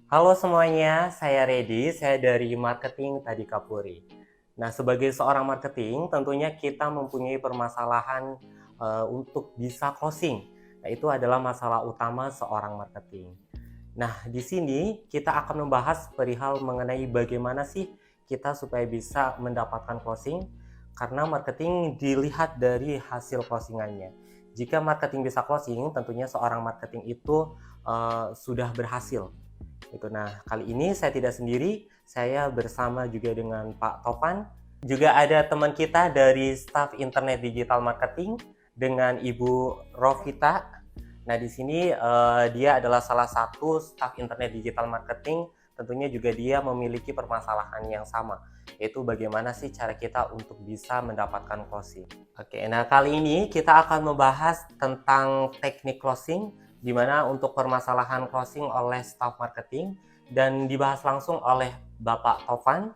Halo semuanya, saya Redi, saya dari marketing Tadi Kapuri. Nah, sebagai seorang marketing, tentunya kita mempunyai permasalahan untuk bisa closing. Nah, itu adalah masalah utama seorang marketing. Nah, di sini kita akan membahas perihal mengenai bagaimana sih kita supaya bisa mendapatkan closing, karena marketing dilihat dari hasil closingannya. Jika marketing bisa closing, tentunya seorang marketing itu sudah berhasil. Itu. Nah, kali ini saya tidak sendiri, saya bersama juga dengan Pak Tovan. Juga ada teman kita dari staf internet digital marketing dengan Ibu Rovita. Nah, di sini dia adalah salah satu staf internet digital marketing. Tentunya juga dia memiliki permasalahan yang sama, yaitu bagaimana sih cara kita untuk bisa mendapatkan closing. Oke, nah kali ini kita akan membahas tentang teknik closing, di mana untuk permasalahan closing oleh staff marketing dan dibahas langsung oleh Bapak Tovan.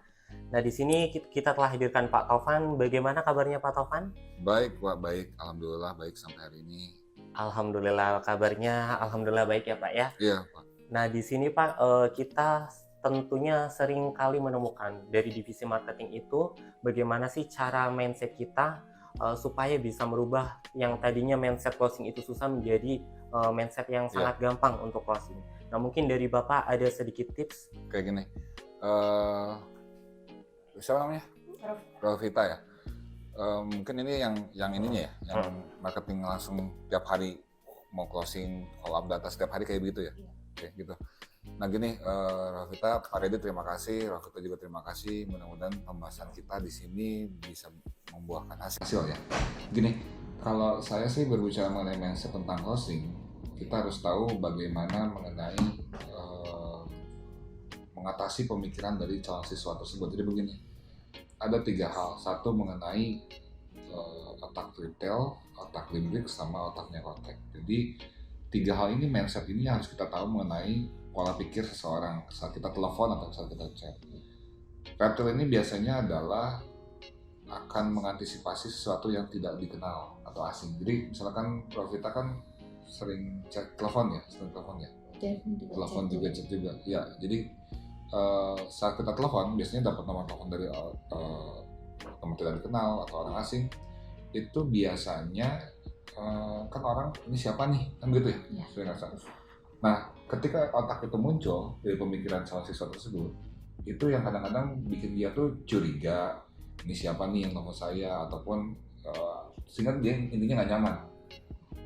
Nah, di sini kita telah hadirkan Pak Tovan. Bagaimana kabarnya Pak Tovan? Baik, Pak, baik. Alhamdulillah baik sampai hari ini. Alhamdulillah kabarnya, alhamdulillah baik ya Pak ya. Iya, Pak. Nah, di sini Pak, kita tentunya sering kali menemukan dari divisi marketing itu bagaimana sih cara mindset kita supaya bisa merubah yang tadinya mindset closing itu susah menjadi mindset yang Iya, sangat gampang untuk closing. Nah, mungkin dari Bapak ada sedikit tips. kayak gini. Eh, siapa namanya? Rovita ya. Mungkin ini yang ininya ya, yang marketing langsung tiap hari mau closing, follow up data setiap hari kayak begitu ya. Oke, gitu. Nah gini, Rovita, Pak Redi terima kasih, Rovita juga terima kasih. Mudah-mudahan pembahasan kita di sini bisa membuahkan hasil ya. Gini, kalau saya sih berbicara mengenai mindset tentang closing, kita harus tahu bagaimana mengenai mengatasi pemikiran dari calon siswa tersebut. Jadi begini, ada 3 hal. Satu mengenai otak retail, otak limbik, sama otaknya kontak. Jadi 3 hal ini, mindset ini harus kita tahu mengenai pola pikir seseorang saat kita telepon atau saat kita chat. Retail ini biasanya adalah akan mengantisipasi sesuatu yang tidak dikenal atau asing. Jadi misalkan Profita kan sering chat telepon ya, telepon juga chat juga. Ya, jadi saat kita telepon biasanya dapat nomor telepon dari nomor tidak dikenal atau orang asing, itu biasanya kan orang ini siapa nih, kan gitu ya, sering rasa. Nah, ketika otak itu muncul dari pemikiran calon siswa tersebut, itu yang kadang-kadang bikin dia tuh curiga, ini siapa nih yang telepon saya, ataupun sehingga dia intinya nggak nyaman.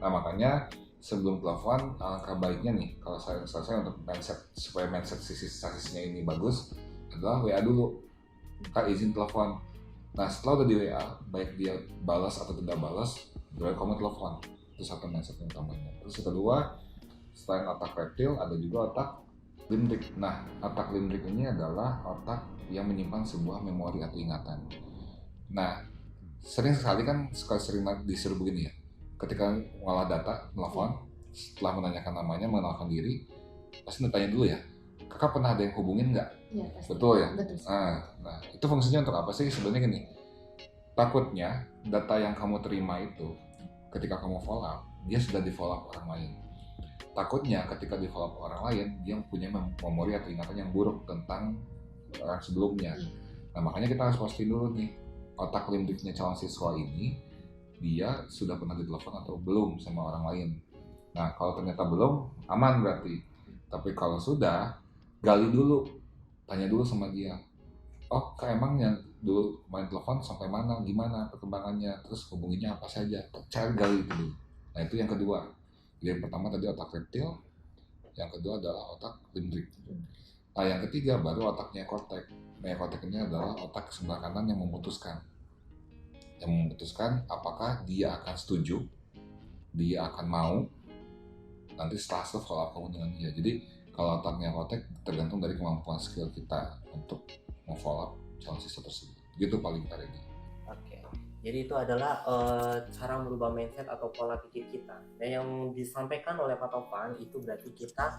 Nah, makanya sebelum telepon, alangkah baiknya nih, kalau saya untuk mindset, supaya mindset sasisnya ini bagus, adalah WA dulu. Kak izin telepon. Nah, setelah udah di WA, baik dia balas atau tidak balas, baru kamu telepon. Itu satu mindset yang utamanya. Terus yang kedua, selain otak reptil, ada juga otak limbik. Nah, otak limbik ini adalah otak yang menyimpan sebuah memori atau ingatan. Nah, sering sekali kan sering disuruh begini ya. Ketika mengolah data, telepon, setelah menanyakan namanya, mengenalkan diri, pasti ditanya dulu ya, kakak pernah ada yang hubungin nggak? Iya, pasti. Betul ya? Betul. Nah, itu fungsinya untuk apa sih? Sebenarnya gini, takutnya data yang kamu terima itu, ketika kamu follow up, dia sudah di follow up orang lain. Takutnya ketika di follow up orang lain, dia punya memori atau ingatan yang buruk tentang orang sebelumnya. Nah, makanya kita harus posting dulu nih, otak limbiknya calon siswa ini, dia sudah pernah ditelepon atau belum sama orang lain. Nah, kalau ternyata belum, aman berarti. Tapi kalau sudah, gali dulu, tanya dulu sama dia. Oh, kak emang yang dulu main telepon sampai mana, gimana perkembangannya, terus hubunginya apa saja, cari gali dulu. Nah, itu yang kedua. Jadi yang pertama tadi otak reptil, yang kedua adalah otak limbik. Nah, yang ketiga baru otaknya kortek. Nah, kortek ini adalah otak sebelah kanan yang memutuskan. Yang memutuskan apakah dia akan setuju, dia akan mau, nanti setelah follow up kamu dengan dia. Jadi kalau otaknya kotek tergantung dari kemampuan skill kita untuk follow up calon siswa tersebut. Gitu paling hari ini. Oke. Jadi itu adalah cara merubah mindset atau pola pikir kita. Dan yang disampaikan oleh Pak Tovan itu berarti kita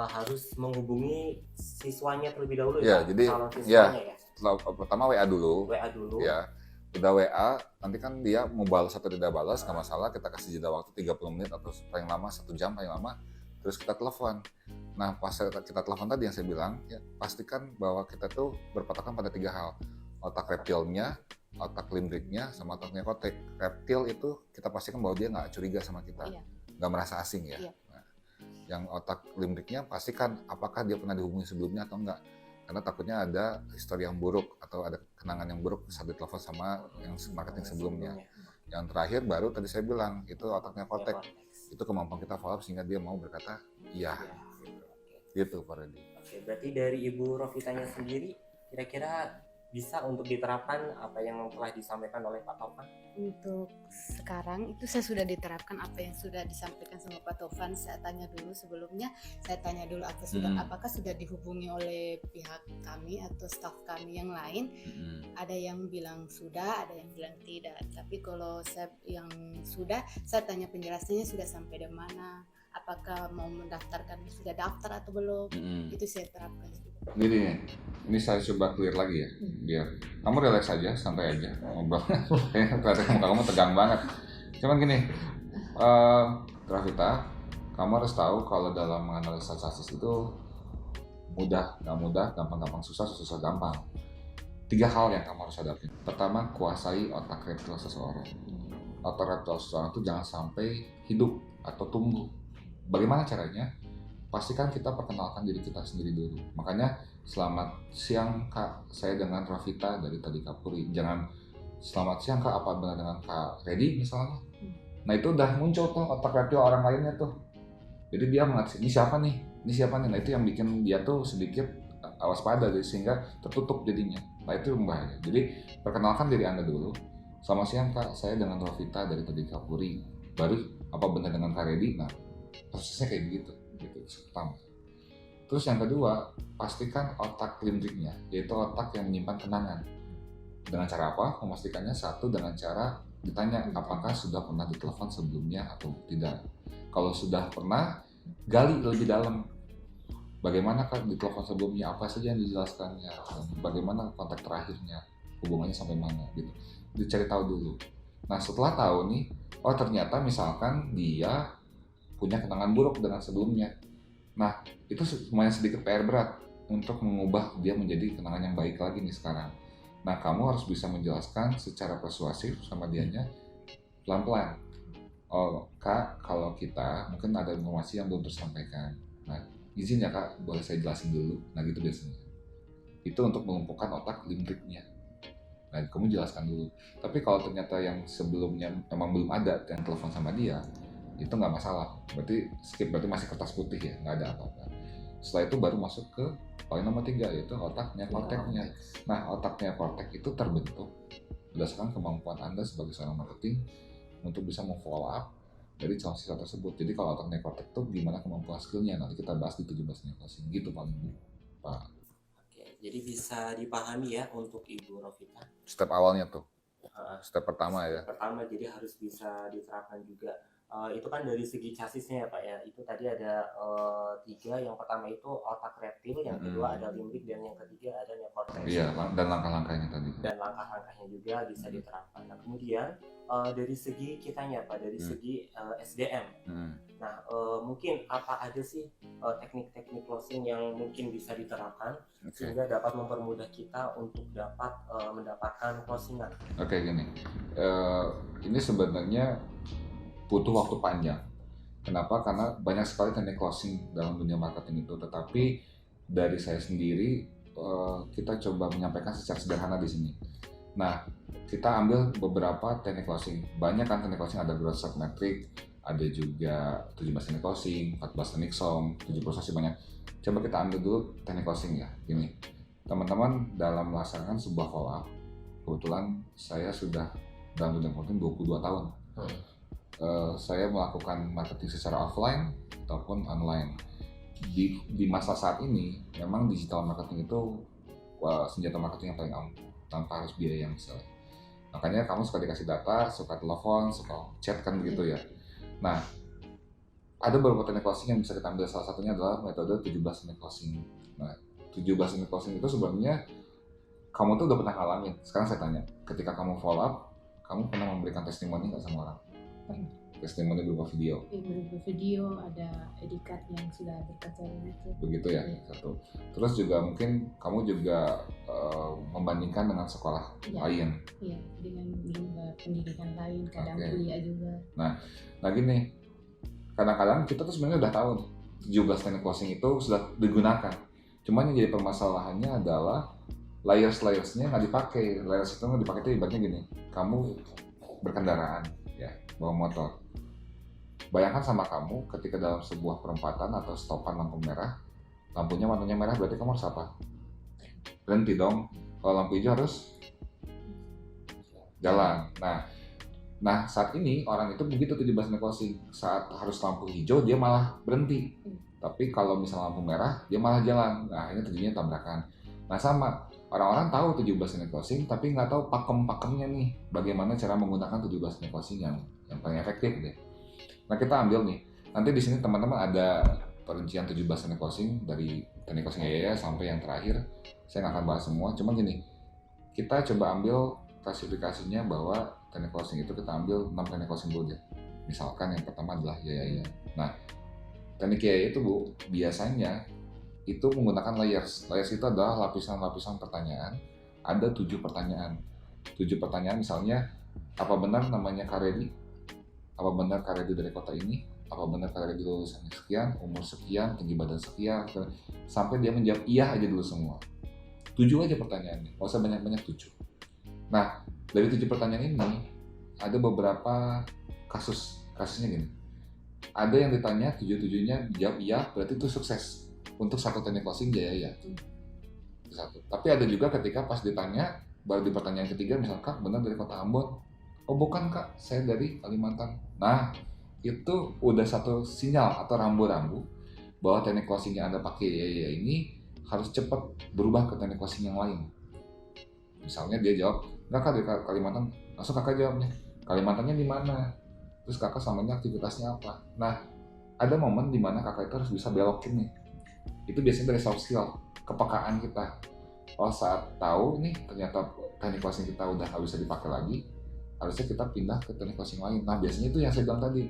harus menghubungi siswanya terlebih dahulu ya. Jadi calon siswanya ya. Pertama WA dulu. WA dulu. Ya. Udah WA, nanti kan dia mau balas atau tidak balas, nggak masalah, kita kasih jeda waktu 30 menit atau paling lama 1 jam paling lama. terus kita telepon. Nah pas kita telepon tadi yang saya bilang, ya, pastikan bahwa kita tuh berpatokan pada 3 hal, otak reptilnya, otak limbriknya, sama otak neokortek. Reptil itu kita pastikan bahwa dia nggak curiga sama kita, nggak merasa asing ya. Nah, yang otak limbriknya pastikan apakah dia pernah dihubungi sebelumnya atau enggak, karena takutnya ada histori yang buruk atau ada kenangan yang buruk saat ditelepon sama yang marketing sebelumnya. Yang terakhir baru tadi saya bilang itu otak neokortek, itu kemampuan kita follow up sehingga dia mau berkata iya. Gitu Pak Redi. Oke, berarti dari Ibu Rovitanya sendiri kira-kira bisa untuk diterapkan apa yang telah disampaikan oleh Pak Taufan? Untuk sekarang itu saya sudah diterapkan apa yang sudah disampaikan sama Pak Taufan. Saya tanya dulu sebelumnya, saya tanya dulu apakah sudah dihubungi oleh pihak kami atau staf kami yang lain. Ada yang bilang sudah, ada yang bilang tidak. Tapi kalau saya yang sudah, saya tanya penjelasannya sudah sampai di mana, apakah mau mendaftarkan, sudah daftar atau belum. Itu saya terapkan juga. Jadi ini saya coba clear lagi ya, biar kamu relax aja, santai aja ngobrol. Kayaknya kelihatan muka kamu tegang banget. Cuman gini, Gravita, kamu harus tahu kalau dalam menganalisa chassis itu mudah, nggak mudah, gampang-gampang, susah, susah gampang. 3 hal yang kamu harus hadapi. Pertama, kuasai otak reptil seseorang. Otak reptil seseorang itu jangan sampai hidup atau tumbuh. Bagaimana caranya? Pastikan kita perkenalkan diri kita sendiri dulu. Makanya selamat siang Kak, saya dengan Rovita dari Tadi Kapuri. Jangan selamat siang Kak, apa benar dengan Kak Redi misalnya. Nah itu udah muncul tuh otak reptil orang lainnya tuh. Jadi dia mengerti ini siapa nih. Nah itu yang bikin dia tuh sedikit waspada, sehingga tertutup jadinya. Nah itu bahaya. Jadi perkenalkan diri Anda dulu. Selamat siang Kak, saya dengan Rovita dari Tadi Kapuri. Baru apa benar dengan Kak Redi. Nah prosesnya kayak begitu. Gitu, pertama. Terus yang kedua, pastikan otak limbriknya, yaitu otak yang menyimpan kenangan. Dengan cara apa? Memastikannya satu dengan cara ditanya apakah sudah pernah ditelepon sebelumnya atau tidak. Kalau sudah pernah, gali lebih dalam. Bagaimana kan ditelepon sebelumnya, apa saja yang dijelaskannya, bagaimana kontak terakhirnya, hubungannya sampai mana gitu. Dicari tahu dulu. Nah setelah tahu nih, oh ternyata misalkan dia punya kenangan buruk dengan sebelumnya. Nah, itu semuanya sedikit PR berat untuk mengubah dia menjadi kenangan yang baik lagi nih sekarang. Nah, kamu harus bisa menjelaskan secara persuasif sama dianya pelan-pelan. Oh, Kak, kalau kita mungkin ada informasi yang belum tersampaikan. Nah, izin ya Kak, boleh saya jelasin dulu. Nah, gitu biasanya. Itu untuk melumpuhkan otak limbriknya. Nah, kamu jelaskan dulu. Tapi kalau ternyata yang sebelumnya memang belum ada yang telepon sama dia, itu nggak masalah, berarti skip, berarti masih kertas putih ya, nggak ada apa-apa. Setelah itu baru masuk ke poin nomor 3, yaitu otak neokorteknya. Nah, otak neokortek itu terbentuk berdasarkan kemampuan Anda sebagai seorang marketing untuk bisa memfollow up dari calon siswa tersebut. Jadi kalau otak neokortek itu gimana kemampuan skillnya, nanti kita bahas di 17 neoclosing gitu paling Pak. Oke, jadi bisa dipahami ya untuk Ibu Rovita. Step awalnya tuh, step pertama ya. Pertama, jadi harus bisa diterapkan juga. Itu kan dari segi chassisnya ya Pak ya, itu tadi ada 3, yang pertama itu otak reptil, yang kedua ada limbik, dan yang ketiga ada neokortex. Iya, dan langkah-langkahnya tadi. Dan langkah-langkahnya juga bisa diterapkan. Nah kemudian dari segi kitanya Pak, dari segi SDM. Nah mungkin apa ada sih teknik-teknik closing yang mungkin bisa diterapkan sehingga dapat mempermudah kita untuk dapat mendapatkan closingan. Oke, gini, ini sebenarnya butuh waktu panjang. Kenapa? Karena banyak sekali teknik closing dalam dunia marketing itu. Tetapi dari saya sendiri, kita coba menyampaikan secara sederhana di sini. Nah, kita ambil beberapa teknik closing. Banyak kan teknik closing, ada growth set metric, ada juga 17 teknik closing, 14 teknik SOM, 7 prosesi banyak. Coba kita ambil dulu teknik closing ya. Gini, teman-teman dalam melaksanakan sebuah follow up, kebetulan saya sudah dalam dunia marketing 22 tahun. Saya melakukan marketing secara offline ataupun online. Di masa saat ini, memang digital marketing itu senjata marketing yang paling ampuh, tanpa harus biaya yang besar. Makanya kamu suka dikasih data, suka telepon, suka chat kan begitu ya. Nah, ada beberapa teknik closing yang bisa kita ambil. Salah satunya adalah metode 17 teknik closing. Nah, 17 teknik closing itu sebenarnya kamu tuh udah pernah ngalamin. Sekarang saya tanya, ketika kamu follow up, kamu pernah memberikan testimoni nggak sama orang? Pernah. Testimoni berupa video. Berupa video, ada ID card yang sudah berkacaran itu. Begitu ya, satu. Terus juga mungkin kamu juga membandingkan dengan sekolah lain. Iya, dengan lembaga pendidikan lain, kadang kuliah juga. Nah gini, kadang-kadang kita tuh sebenarnya udah tahu nih, 17 teknik closing itu sudah digunakan. Cuman yang jadi permasalahannya adalah layers-layersnya nggak dipakai. Layers itu nggak dipakai itu ibaratnya gini, kamu berkendaraan, ya, bawa motor. Bayangkan sama kamu ketika dalam sebuah perempatan atau stopan lampu merah, lampunya warnanya merah, berarti kamu harus apa? Berhenti dong. Kalau lampu hijau harus jalan. Nah saat ini orang itu begitu 17 teknik closing. Saat harus lampu hijau dia malah berhenti. Tapi kalau misalnya lampu merah dia malah jalan. Nah ini terjadinya tabrakan. Nah sama, orang-orang tahu 17 teknik closing tapi nggak tahu pakem-pakemnya nih. Bagaimana cara menggunakan 17 teknik closing yang paling efektif deh. Nah kita ambil nih, nanti di sini teman-teman ada perincian 17 teknik closing dari teknik closing ya sampai yang terakhir. Saya nggak akan bahas semua, cuma gini, kita coba ambil klasifikasinya bahwa teknik closing itu kita ambil 6 teknik closing dulu deh. Misalkan yang pertama adalah ya. Nah teknik ya itu Bu, biasanya itu menggunakan layers. Layers itu adalah lapisan-lapisan pertanyaan. Ada 7 pertanyaan. 7 pertanyaan misalnya, apa benar namanya Karedi? Apa benar Karedi dari kota ini? Apa benar Karedi lulusan sekian, umur sekian, tinggi badan sekian, sampai dia menjawab iya aja dulu semua. 7 aja pertanyaannya, nggak usah banyak-banyak 7. Nah, dari 7 pertanyaan ini, ada beberapa kasusnya gini. Ada yang ditanya 7-7-nya jawab iya, berarti itu sukses. Untuk satu teknik closing ya. Itu satu. Tapi ada juga ketika pas ditanya, baru di pertanyaan ketiga, misalkan benar dari kota Ambon. Oh bukan Kak, saya dari Kalimantan. Nah, itu udah satu sinyal atau rambu-rambu bahwa teknik closing yang Anda pakai ya ini harus cepat berubah ke teknik closing yang lain. Misalnya dia jawab, enggak Kak dari Kalimantan, langsung Kakak jawabnya, Kalimantannya di mana? Terus Kakak samanya aktivitasnya apa? Nah, ada momen di mana Kakak itu harus bisa belokin nih. Itu biasanya dari soft skill, kepekaan kita. Kalau saat tahu nih ternyata teknik closing kita udah nggak bisa dipakai lagi, harusnya kita pindah ke teknik closing lain. Nah biasanya itu yang saya bilang tadi,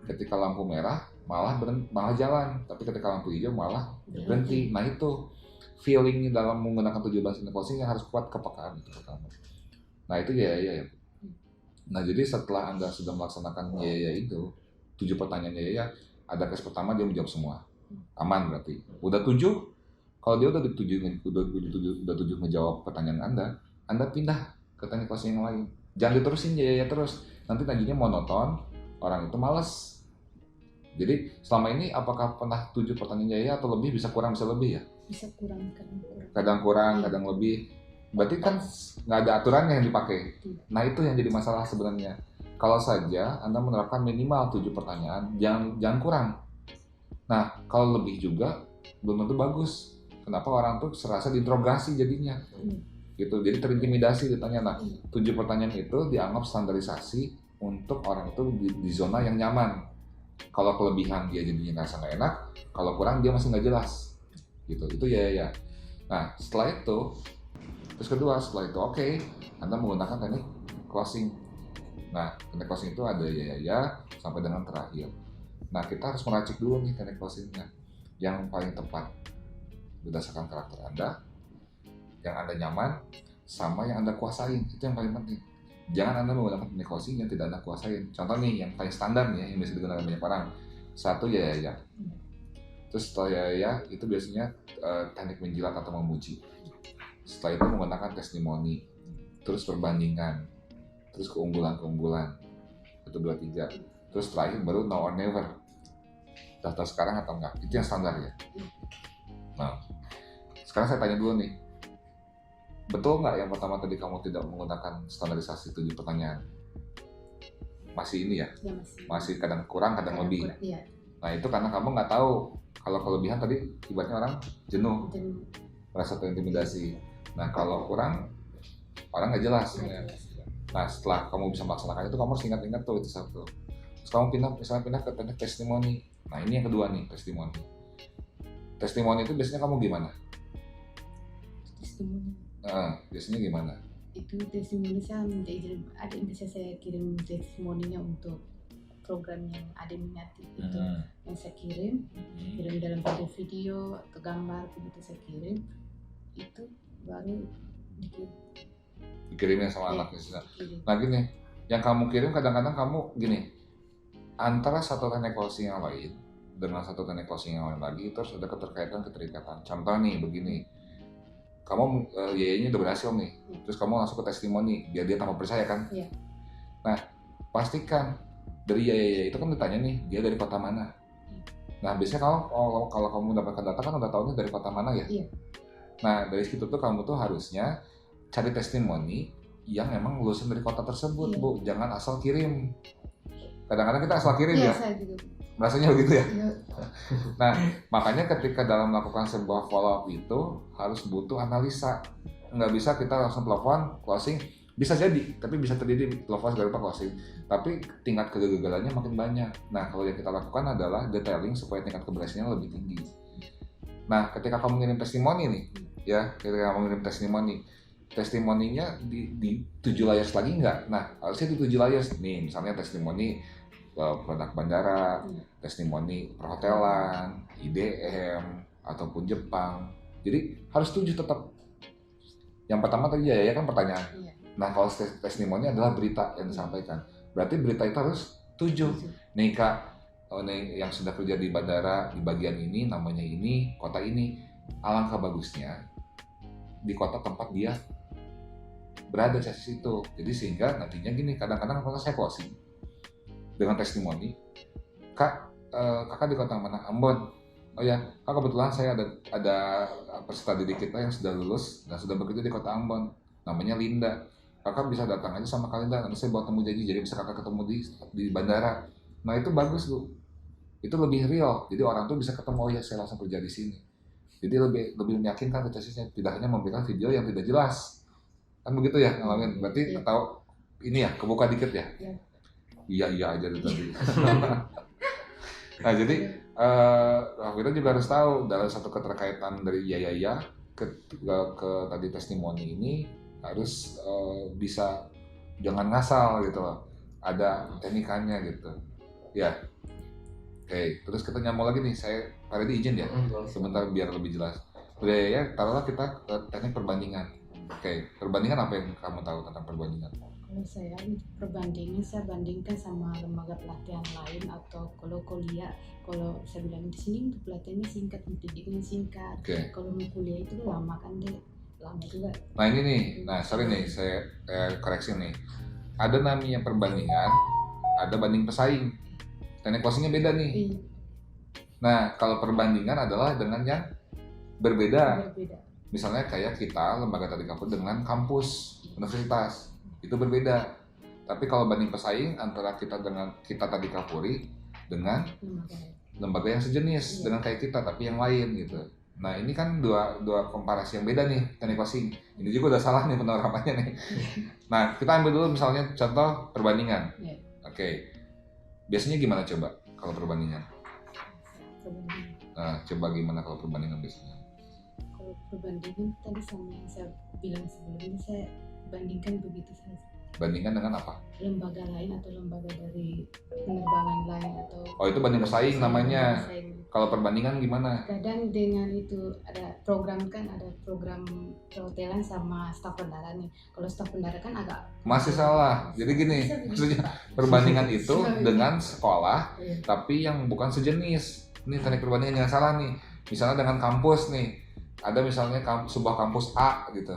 ketika lampu merah malah jalan, tapi ketika lampu hijau malah berhenti. Nah itu feeling dalam menggunakan 17 teknik closing yang harus kuat, kepekaan itu pertama. Nah itu ya. Nah jadi setelah Anda sudah melaksanakan ya itu 7 pertanyaan ya, ada case pertama dia menjawab semua, aman berarti. Udah 7, kalau dia udah 7 menjawab pertanyaan Anda pindah ke teknik closing yang lain. Jangan diterusin ya terus, nanti tajinya monoton, orang itu malas. Jadi selama ini apakah pernah 7 pertanyaan ya atau lebih, bisa kurang bisa lebih ya? Bisa kurang. Kadang kurang, kadang lebih. Berarti kan nggak ada aturannya yang dipakai. Nah itu yang jadi masalah sebenarnya. Kalau saja Anda menerapkan minimal 7 pertanyaan, jangan kurang. Nah kalau lebih juga belum tentu bagus. Kenapa orang tuh serasa diinterogasi jadinya? Gitu, jadi terintimidasi ditanya. Nah 7 pertanyaan itu dianggap standarisasi untuk orang itu di zona yang nyaman. Kalau kelebihan dia jadinya ngerasa nggak enak, kalau kurang dia masih nggak jelas gitu. Itu ya. Nah setelah itu, terus kedua setelah itu oke, Anda menggunakan teknik closing. Nah teknik closing itu ada ya sampai dengan terakhir. Nah kita harus meracik dulu nih teknik closingnya yang paling tepat berdasarkan karakter Anda, yang Anda nyaman, sama yang Anda kuasain. Itu yang paling penting. Jangan Anda menggunakan teknik closing yang tidak Anda kuasain. Contoh nih, yang paling standar nih, yang bisa digunakan banyak orang. 1 ya. Terus setelah ya itu biasanya teknik menjilat atau memuji. Setelah itu menggunakan testimoni, terus perbandingan, terus keunggulan. 1, 2, 3. Terus terakhir baru now or never. Daftar sekarang atau enggak. Itu yang standar ya. Nah, sekarang saya tanya dulu nih. Betul nggak yang pertama tadi kamu tidak menggunakan standarisasi 7 pertanyaan? Masih ini ya? Ya masih kadang kurang, kadang lebih. Iya. Nah itu karena kamu nggak tahu kalau kelebihan tadi ibaratnya orang jenuh, merasa terintimidasi. Nah kalau kurang, orang nggak jelas. Ya. Nah setelah kamu bisa melaksanakan itu, kamu harus ingat-ingat tuh itu satu. Terus kamu pindah ke teknik testimoni. Nah ini yang kedua nih, testimoni. Testimoni itu biasanya kamu gimana? Biasanya gimana? Itu testimoni saya minta izin, ada yang bisa saya kirim testimoninya untuk program yang ada minati itu yang saya kirim dalam bentuk video atau gambar begitu saya kirim, itu baru dikirimnya sama Iya, anaknya. dikirim. Nah gini, yang kamu kirim kadang-kadang kamu gini, antara satu teknik closing yang lain dengan satu teknik closing yang lain lagi terus ada keterikatan. Contoh nih begini, kamu Yayanya udah berhasil nih, terus kamu langsung ke testimoni biar dia tambah percaya kan. Iya. Nah pastikan dari Yaya itu kan ditanya nih dia dari kota mana. Nah biasanya kalau kamu dapatkan data kan udah tahunya dari kota mana ya. Iya. Nah dari situ tuh kamu tuh harusnya cari testimoni yang emang lulusan dari kota tersebut. Iya. Bu, jangan asal kirim. Kadang-kadang kita asal kirim Iya, ya, saya juga. rasanya begitu ya. Iya. Nah, makanya ketika dalam melakukan sebuah follow up itu harus butuh analisa. Nggak bisa kita langsung telepon, closing, bisa jadi, tapi bisa terjadi telepon segala rupa closing. Tapi tingkat kegagalannya makin banyak. Nah, kalau yang kita lakukan adalah detailing supaya tingkat keberhasilannya lebih tinggi. Nah, ketika kamu ngirim testimoni nih, ya, ketika kamu ngirim testimoninya di 7 layers lagi nggak? Nah, harusnya di 7 layers. Nih, misalnya testimoni produk bandara, testimoni perhotelan, IDM, ataupun Jepang. Jadi harus 7 tetap. Yang pertama tadi ya kan pertanyaan. Iya. Nah, kalau testimoni adalah berita yang disampaikan. Berarti berita itu harus 7. Nih Kak, nih yang sudah kerja di bandara di bagian ini, namanya ini, kota ini. Alangkah bagusnya di kota tempat dia berada di situ. Jadi sehingga nantinya gini, kadang-kadang kalau saya closing dengan testimoni, Kak, kakak di kota mana? Ambon. Oh ya, Kak kebetulan saya ada peserta didik kita yang sudah lulus dan sudah bekerja di kota Ambon. Namanya Linda. Kakak bisa datang aja sama Kak Linda, nanti saya buat temu janji, jadi bisa kakak ketemu di bandara. Nah itu bagus tuh. Itu lebih real. Jadi orang tuh bisa ketemu, oh ya saya langsung kerja di sini. Jadi lebih meyakinkan tesisnya, tidak hanya memberikan video yang tidak jelas. Kan begitu ya ngalamin. Berarti tahu ini ya, kebuka dikit ya. Iya aja tuh tadi. Nah jadi kita juga harus tahu dalam satu keterkaitan dari iya ke tadi testimoni ini harus bisa jangan ngasal gitu loh. Ada teknikannya gitu. Ya. Oke, terus kita nyambung lagi nih. Pak Reddy izin ya. Sebentar biar lebih jelas. Udah ya, taruhlah kita ke teknik perbandingan. Oke, perbandingan apa yang kamu tahu tentang perbandingan? Kalau saya perbandingan, saya bandingkan sama lembaga pelatihan lain atau kalau kuliah, kalau saya bilang di sini untuk pelatihannya singkat, untuk pendidikan singkat. Okay. Kalau mau kuliah itu lama kan deh, lama juga. Nah ini nih, sorry nih, saya koreksi nih. Ada namanya perbandingan, ada banding pesaing. Teknik closingnya beda nih. Iya. Nah kalau perbandingan adalah dengan yang berbeda. Misalnya kayak kita lembaga tadi kampus dengan kampus universitas. Itu berbeda. Tapi kalau banding pesaing antara kita tadi Kapuri dengan lembaga yang sejenis dengan kayak kita tapi yang lain gitu. Nah ini kan dua komparasi yang beda nih teknik closing. Ini juga udah salah nih penerapannya nih. Nah kita ambil dulu misalnya contoh perbandingan. Oke. Biasanya gimana coba kalau perbandingan? Nah coba gimana kalau perbandingan biasanya? Kalau perbandingan tadi sama yang saya bilang sebelumnya, saya bandingkan begitu saja. Bandingkan dengan apa? Lembaga lain atau lembaga dari penerbangan lain atau. Oh itu banding pesaing namanya. Kalau perbandingan gimana? Kadang dengan itu ada program perhotelan sama staf bandara nih. Kalau staf bandara kan agak masih salah. Jadi gini, maksudnya perbandingan itu dengan sekolah tapi yang bukan sejenis. Ini teknik perbandingan yang salah nih. Misalnya dengan kampus nih. Ada misalnya sebuah kampus A gitu.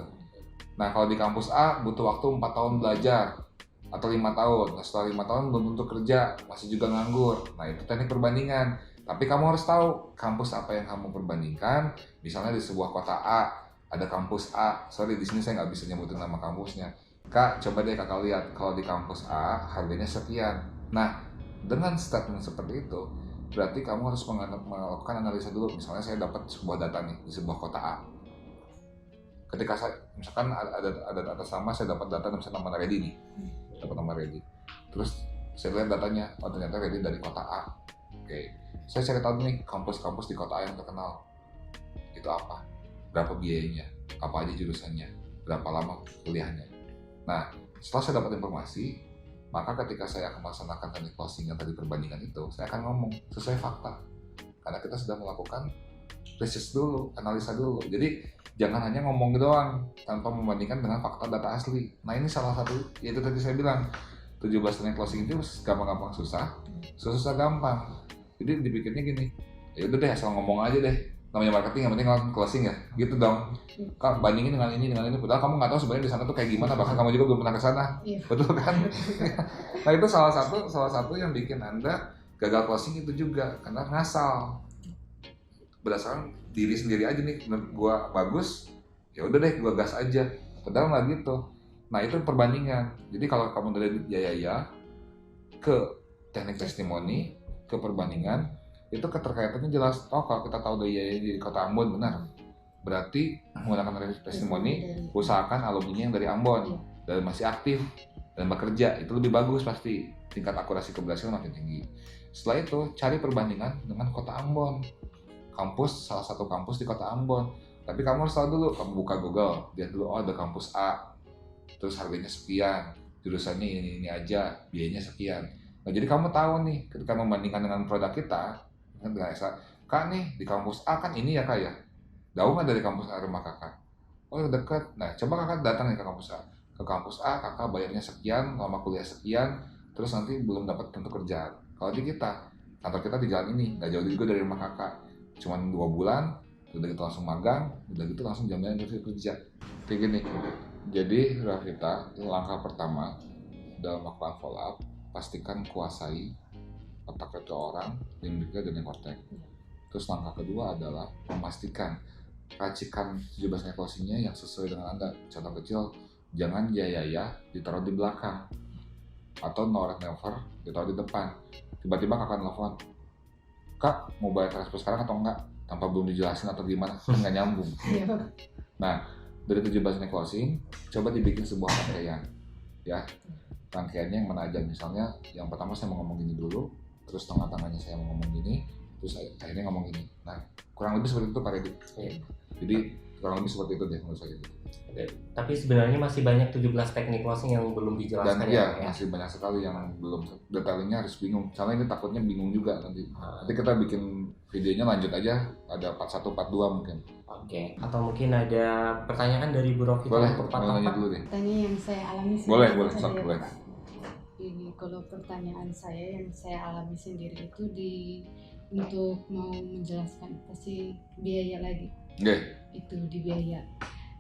Nah kalau di kampus A butuh waktu 4 tahun belajar atau 5 tahun. Nah setelah 5 tahun belum tentu kerja, masih juga nganggur. Nah itu teknik perbandingan. Tapi kamu harus tahu kampus apa yang kamu perbandingkan. Misalnya di sebuah kota A ada kampus A. Sorry di sini saya nggak bisa nyebutin nama kampusnya. Kak coba deh kakak lihat kalau di kampus A harganya sekian. Nah dengan statement seperti itu berarti kamu harus melakukan analisa dulu. Misalnya saya dapat sebuah data nih di sebuah kota A. Ketika saya misalkan ada data sama, saya dapat data misalnya nama Reddy nih, dapat nama Reddy. Terus saya lihat datanya, oh ternyata Reddy dari kota A. Oke, saya cari tahu nih kampus-kampus di kota A yang terkenal. Itu apa? Berapa biayanya? Apa aja jurusannya? Berapa lama kuliahnya? Nah, setelah saya dapat informasi, Maka ketika saya akan melaksanakan teknik closing yang tadi perbandingan itu, saya akan ngomong sesuai fakta. Karena kita sudah melakukan research dulu, analisa dulu. Jadi jangan hanya ngomong doang tanpa membandingkan dengan fakta data asli. Nah ini salah satu, yaitu tadi saya bilang 17 teknik closing itu gampang-gampang susah, susah gampang. Jadi dipikirnya gini, ya udah deh asal ngomong aja deh. Namanya marketing yang penting ngelakuin closing ya, gitu dong. Kak bandingin dengan ini, padahal kamu nggak tahu sebenarnya di sana tuh kayak gimana, bahkan kamu juga belum pernah ke sana, betul kan? Nah itu salah satu yang bikin Anda gagal closing itu juga karena ngasal berdasarkan diri sendiri aja nih, menurut gua bagus, ya udah deh gua gas aja, padahal nggak gitu. Nah itu perbandingan. Jadi kalau kamu dari ya ke teknik testimoni, ke perbandingan, itu keterkaitannya jelas. Oh kalau kita tahu dari ya di kota Ambon benar, berarti menggunakan testimoni, usahakan alumninya yang dari Ambon dan masih aktif dan bekerja, itu lebih bagus pasti, tingkat akurasi keberhasilan makin tinggi. Setelah itu cari perbandingan dengan kota Ambon, salah satu kampus di kota Ambon. Tapi kamu harus tahu dulu, kamu buka Google, lihat dulu, oh ada kampus A, terus harganya sekian, jurusannya ini aja, biayanya sekian. Nah jadi kamu tahu nih, ketika membandingkan dengan produk kita, kan Kak nih di kampus A kan ini ya Kak ya, jauh kan dari kampus A rumah kakak? Oh dekat. Nah coba kakak datang nih ke kampus A. Ke kampus A kakak bayarnya sekian, lama kuliah sekian, terus nanti belum dapat tentu kerjaan. Kalau di kita, kantor kita di jalan ini, nggak jauh juga dari rumah kakak, cuman 2 bulan, udah gitu langsung magang, udah gitu langsung jaminan kerja. Kayak gini. Jadi Rafita, langkah pertama dalam melakukan follow up, pastikan kuasai otak itu orang, limbiknya dan ekotek. Terus langkah kedua adalah memastikan racikan 17 closingnya yang sesuai dengan Anda. Contoh kecil, jangan ya ditaruh di belakang, atau no never ditaruh di depan. Tiba-tiba kakak nelfon, Kak mau bayar transfer sekarang atau enggak? Tanpa belum dijelasin atau gimana, kan nggak nyambung. Nah dari 17 closing, coba dibikin sebuah rangkaian, ya. Rangkaiannya yang menajam, misalnya yang pertama saya mau ngomong gini dulu, terus tengah-tengahnya saya mau ngomong gini, terus akhirnya ngomong gini. Nah kurang lebih seperti itu Pak Reddy. Jadi kurang lebih seperti itu deh menurut saya. Oke. Tapi sebenarnya masih banyak 17 teknik closing yang belum dijelaskan. Dan ya masih banyak sekali yang belum, detailnya harus bingung. Soalnya ini takutnya bingung juga nanti. Nanti kita bikin videonya lanjut aja, ada part 1, part 2 mungkin. Oke. Atau mungkin ada pertanyaan dari Bu Rofita untuk Pak Nanya Taufan? dulu deh. Pertanyaan yang saya alami Boleh, sendiri. boleh. Ini kalau pertanyaan saya yang saya alami sendiri itu untuk mau menjelaskan pasti biaya lagi. Itu di biaya.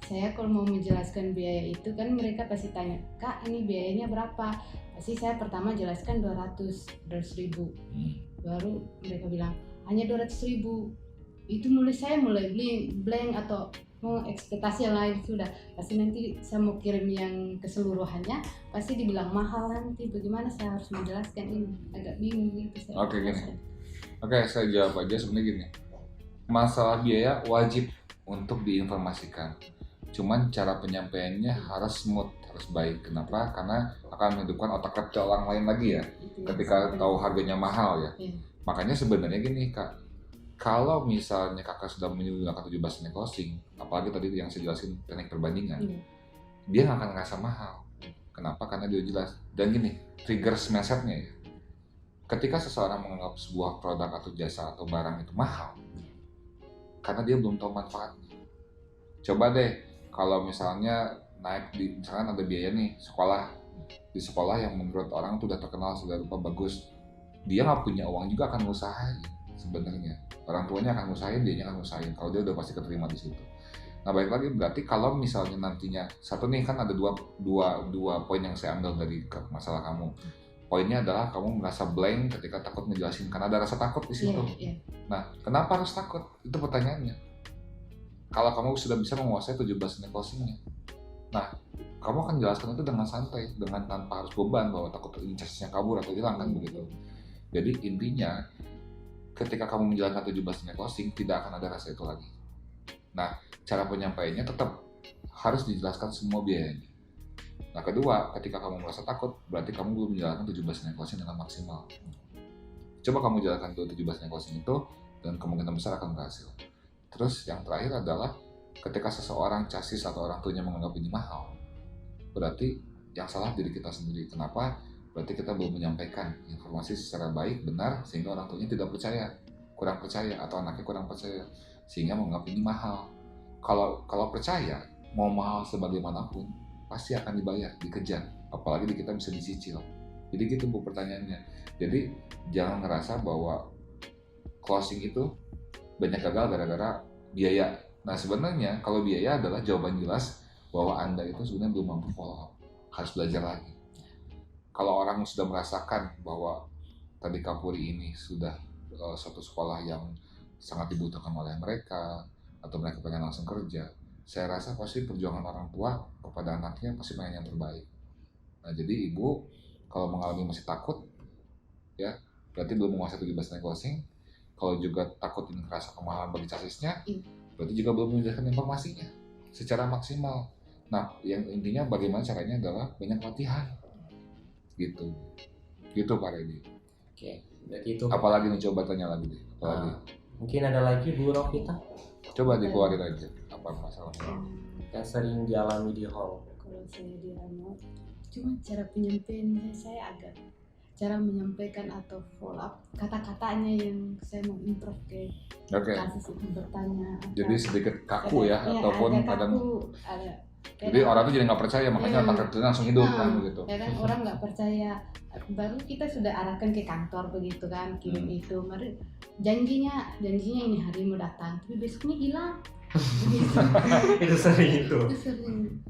Saya kalau mau menjelaskan biaya itu kan mereka pasti tanya, Kak ini biayanya berapa? Pasti saya pertama jelaskan 200 ribu. Baru mereka bilang hanya 200 ribu. Itu saya mulai blank atau mau ekspektasi yang lain sudah. Pasti nanti saya mau kirim yang keseluruhannya, pasti dibilang mahal nanti. Bagaimana saya harus menjelaskan ini? Agak bingung gitu. Oke, gini. Oke, saya jawab aja sebenarnya gini. Masalah biaya wajib untuk diinformasikan. Cuman cara penyampaiannya harus smooth, harus baik. Kenapa? Karena akan menghidupkan otak kecil orang lain lagi ya. Ketika tahu harganya mahal ya. Makanya sebenarnya gini Kak, kalau misalnya kakak sudah menggunakan 17 closing, apalagi tadi yang saya jelasin teknik perbandingan, dia nggak akan ngerasa mahal. Kenapa? Karena dia jelas. Dan gini, trigger mindset-nya ya. Ketika seseorang menganggap sebuah produk atau jasa atau barang itu mahal, karena dia belum tahu manfaatnya. Coba deh, kalau misalnya misalkan ada biaya nih di sekolah yang menurut orang tuh udah terkenal sudah rupa bagus, dia nggak punya uang juga akan ngusahain sebenarnya. Orang tuanya akan ngusahain, dianya akan ngusahain. Kalau dia udah pasti keterima di situ. Nah baik lagi berarti kalau misalnya nantinya satu nih kan ada dua poin yang saya ambil dari masalah kamu. Poinnya adalah kamu merasa blank ketika takut ngejelasin karena ada rasa takut di situ. Nah kenapa harus takut? Itu pertanyaannya. Kalau kamu sudah bisa menguasai 17 closingnya, nah kamu akan jelaskan itu dengan santai, dengan tanpa harus beban bahwa takut interestnya kabur atau hilang kan begitu. Jadi intinya ketika kamu menjalankan 17 closing tidak akan ada rasa itu lagi. Nah cara penyampaiannya tetap harus dijelaskan semua biayanya. Nah kedua, ketika kamu merasa takut berarti kamu belum menjalankan 17 closing dengan maksimal. Coba kamu jalankan 17 closing itu dan kemungkinan besar akan berhasil. Terus yang terakhir adalah ketika seseorang chassis atau orang tuanya menganggap ini mahal, berarti yang salah diri kita sendiri. Kenapa? berarti kita belum menyampaikan informasi secara baik, benar, sehingga orang tuanya tidak percaya, kurang percaya, atau anaknya kurang percaya, sehingga menganggap ini mahal. Kalau percaya, mau mahal sebagaimanapun, pasti akan dibayar, dikejar, apalagi kita bisa dicicil. Jadi gitu Bu pertanyaannya. Jadi jangan ngerasa bahwa closing itu banyak gagal gara-gara biaya. Nah sebenarnya kalau biaya adalah jawaban jelas bahwa Anda itu sebenarnya belum mampu follow up, harus belajar lagi. Kalau orang sudah merasakan bahwa tadi Kapuri ini sudah suatu sekolah yang sangat dibutuhkan oleh mereka, atau mereka pengen langsung kerja, saya rasa pasti perjuangan orang tua kepada anaknya pasti pengen yang terbaik. Nah jadi ibu kalau mengalami masih takut, ya berarti belum menguasai 17 closing. Kalau juga takut ini kerasa kemahalan bagi chassisnya, berarti juga belum menjelaskan informasinya secara maksimal. Nah, yang intinya bagaimana caranya adalah banyak latihan, gitu Pak Reddy. Oke, berarti itu. Apalagi nih, coba tanya lagi deh. Apalagi? Mungkin ada lagi Bu Rofita? Coba dikeluarin aja apa masalahnya yang sering dialami di hall. Kalau saya di hall, cuma cara penyampaiannya saya agak cara menyampaikan atau follow up kata-katanya yang saya mau improve ke kasus itu bertanya. Jadi sedikit kaku ya, ataupun kadang. Jadi kadang, orang tuh jadi nggak percaya, makanya otak itu langsung hidup kan begitu. Kadang orang nggak percaya, baru kita sudah arahkan ke kantor begitu kan, kirim itu, mari janjinya ini hari mau datang, tapi besoknya hilang. Itu sering itu.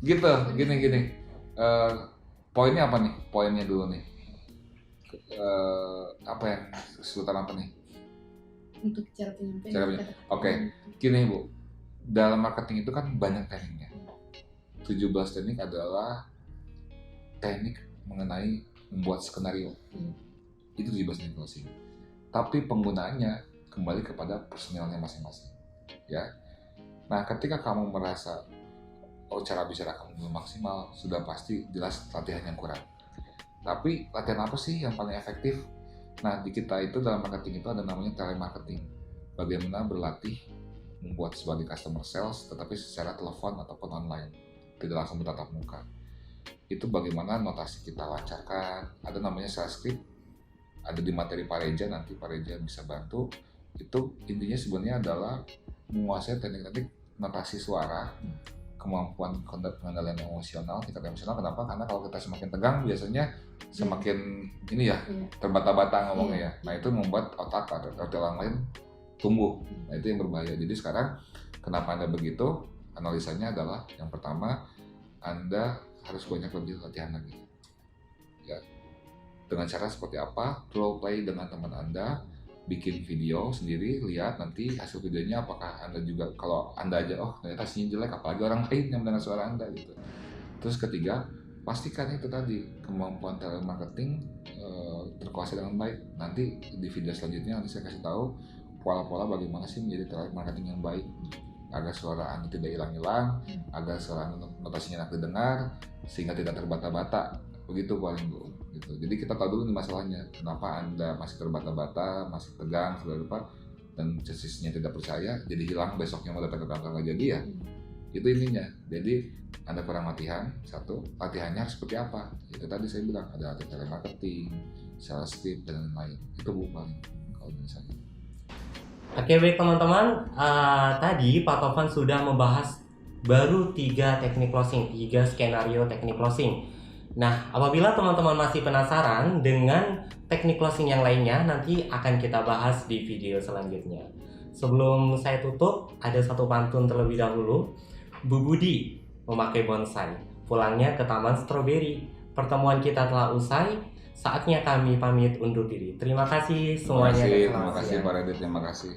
Gitu, gini. Poinnya apa nih? Poinnya dulu nih. Apa yang kesulitan apa nih? Untuk cara penyampaian. Oke, gini Bu, dalam marketing itu kan banyak tekniknya. 17 teknik adalah teknik mengenai membuat skenario. Itu 17 teknik closing. Tapi penggunaannya kembali kepada personelnya masing-masing. Ya. Nah, ketika kamu merasa cara bicara kamu belum maksimal, sudah pasti jelas latihan yang kurang. Tapi latihan apa sih yang paling efektif? Nah, di kita itu dalam marketing itu ada namanya telemarketing. Bagaimana berlatih membuat sebagai customer sales tetapi secara telepon ataupun online, tidak langsung bertatap muka. Itu bagaimana notasi kita lancarkan. Ada namanya sales script, ada di materi Pak Reja, nanti Pak Reja bisa bantu. Itu intinya sebenarnya adalah menguasai teknik-teknik notasi suara, kemampuan pengendalian emosional, tingkat emosional. Kenapa? Karena kalau kita semakin tegang biasanya semakin ini ya, terbata-bata ngomongnya ya. Nah itu membuat otak atau orang lain tumbuh. Nah itu yang berbahaya. Jadi sekarang kenapa Anda begitu? Analisanya adalah yang pertama, Anda harus banyak lebih latihan lagi. Ya. Dengan cara seperti apa? Role play dengan teman Anda, bikin video sendiri, lihat nanti hasil videonya apakah Anda juga, kalau Anda aja ternyata hasilnya jelek, apalagi orang lain yang mendengar suara Anda gitu. Terus ketiga, pastikan itu tadi kemampuan telemarketing terkuasai dengan baik. Nanti di video selanjutnya nanti saya kasih tahu pola-pola bagaimana sih menjadi telemarketing yang baik agar suara Anda tidak hilang-hilang, agar suara notasinya enak didengar sehingga tidak terbata-bata. Begitu paling Bu. Gitu. Jadi kita tahu dulu nih masalahnya, kenapa Anda masih terbata-bata, masih tegang, sudah lupa, dan chassisnya tidak percaya, jadi hilang besoknya mau datang ke kantor nggak jadi ya. Itu intinya. Jadi Anda kurang latihan, satu, latihannya harus seperti apa? Itu tadi saya bilang, ada latihan telemarketing, sales script, dan lain-lain. Itu Bu paling kalau dari saya. Oke baik teman-teman, tadi Pak Tovan sudah membahas baru 3 teknik closing, 3 skenario teknik closing. Nah, apabila teman-teman masih penasaran dengan teknik closing yang lainnya, nanti akan kita bahas di video selanjutnya. Sebelum saya tutup, ada satu pantun terlebih dahulu. Bu Budi memakai bonsai, pulangnya ke Taman Stroberi. Pertemuan kita telah usai, saatnya kami pamit undur diri. Terima kasih semuanya. Terima kasih Pak Reddy, terima kasih.